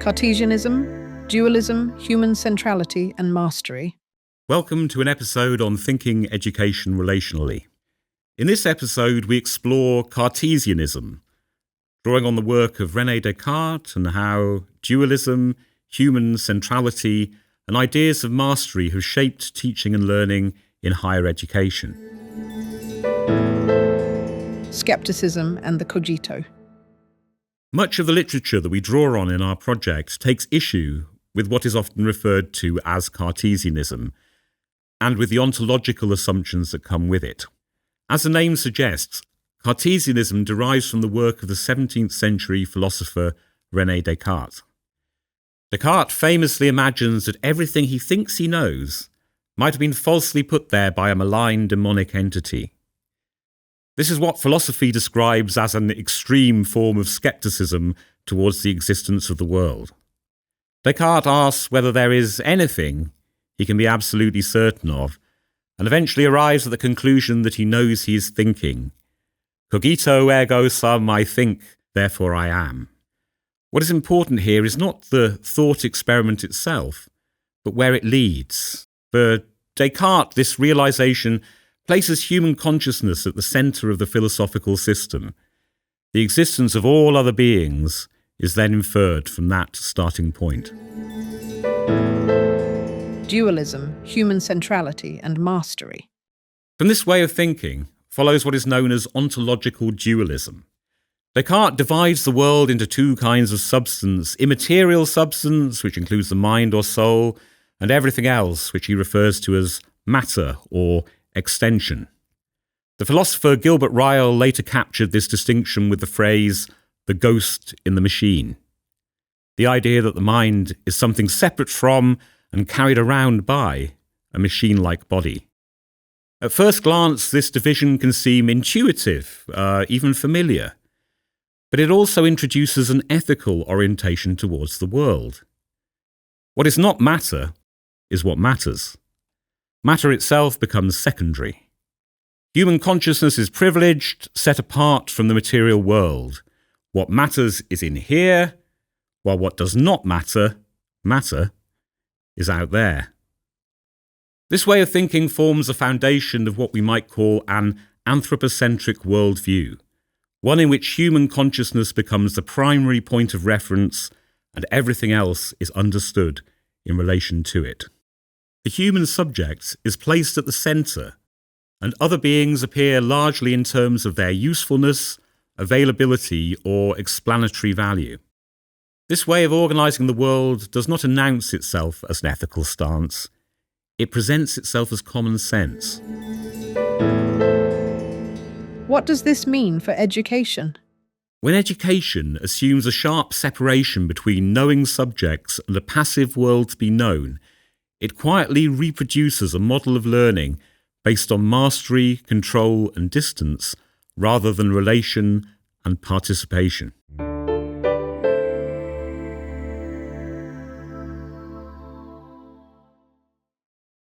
Cartesianism, Dualism, Human Centrality and Mastery. Welcome to an episode on thinking education relationally. In this episode, we explore Cartesianism, drawing on the work of René Descartes and how dualism, human centrality, and ideas of mastery have shaped teaching and learning in higher education. Scepticism and the cogito. Much of the literature that we draw on in our project takes issue with what is often referred to as Cartesianism, and with the ontological assumptions that come with it. As the name suggests, Cartesianism derives from the work of the 17th century philosopher René Descartes. Descartes famously imagines that everything he thinks he knows might have been falsely put there by a malign demonic entity. This is what philosophy describes as an extreme form of skepticism towards the existence of the world. Descartes asks whether there is anything he can be absolutely certain of, and eventually arrives at the conclusion that he knows he is thinking. Cogito ergo sum, I think, therefore I am. What is important here is not the thought experiment itself, but where it leads. For Descartes, this realization places human consciousness at the center of the philosophical system. The existence of all other beings is then inferred from that starting point. Dualism, Human Centrality and Mastery. From this way of thinking follows what is known as ontological dualism. Descartes divides the world into two kinds of substance: immaterial substance, which includes the mind or soul, and everything else, which he refers to as matter or extension. The philosopher Gilbert Ryle later captured this distinction with the phrase, the ghost in the machine. The idea that the mind is something separate from and carried around by a machine-like body. At first glance, this division can seem intuitive, even familiar, but it also introduces an ethical orientation towards the world. What is not matter is what matters. Matter itself becomes secondary. Human consciousness is privileged, set apart from the material world. What matters is in here, while what does not matter is out there. This way of thinking forms the foundation of what we might call an anthropocentric worldview, one in which human consciousness becomes the primary point of reference and everything else is understood in relation to it. The human subject is placed at the centre, and other beings appear largely in terms of their usefulness, availability, or explanatory value. This way of organising the world does not announce itself as an ethical stance. It presents itself as common sense. What does this mean for education? When education assumes a sharp separation between knowing subjects and a passive world to be known, it quietly reproduces a model of learning based on mastery, control, and distance, rather than relation and participation.